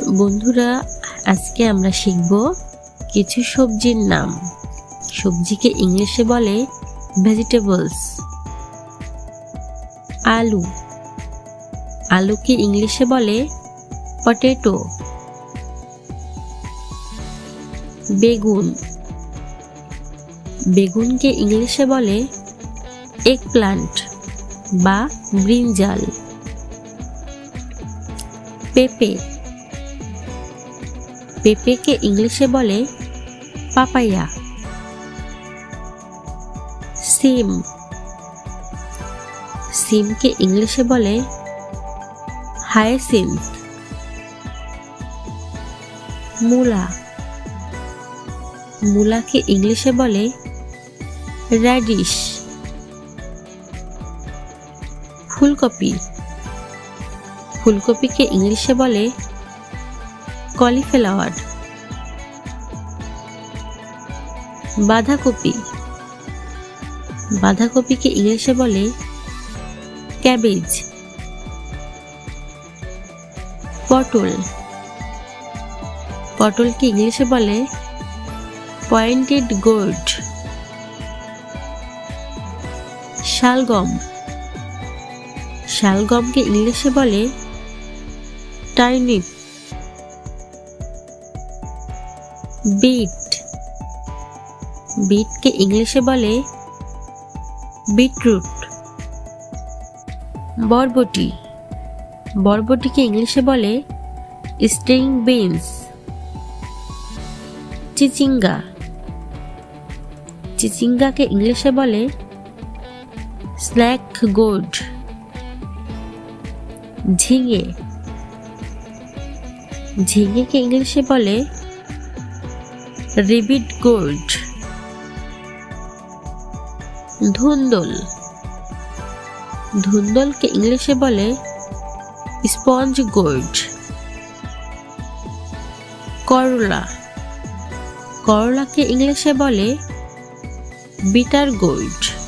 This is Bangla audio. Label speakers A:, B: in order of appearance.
A: বন্ধুরা, আজকে আমরা শিখব কিছু সবজির নাম। সবজিকে ইংলিশে বলে ভেজিটেবলস। আলু, আলুকে ইংলিশে বলে পটেটো। বেগুন, বেগুনকে ইংলিশে বলে এগপ্লান্ট বা ব্রিনজাল। পেঁপে, পেঁপেকে ইংলিশে বলে পাপায়া। সিম, সিমকে ইংলিশে বলে হায়াসিন্থ। মূলা, মূলাকে ইংলিশে বলে র্যাডিশ। ফুলকপি, ফুলকপিকে ইংলিশে বলে কলিফ্লাওয়ার। বাঁধাকপি, বাঁধাকপিকে ইংলিশে বলে ক্যাবেজ। পটল, পটলকে ইংলিশে বলে পয়েন্টেড গোর্ড। শালগম, শালগমকে ইংলিশে বলে টার্নিপ। বিট, বিটকে ইংলিশে বলে বিটরুট। বরবটি, বরবটিকে ইংলিশে বলে স্ট্রিং বিনস। চিচিঙ্গা, চিচিঙ্গাকে ইংলিশে বলে স্ন্যাক গোর্ড। ঝিঙে, ঝিঙেকে ইংলিশে বলে রিবিড গোর্ড। ধুন্দল, ধুন্দলকে ইংলিশে বলে স্পঞ্জ গোর্ড। করলা, করলাকে ইংলিশে বলে বিটার গোর্ড।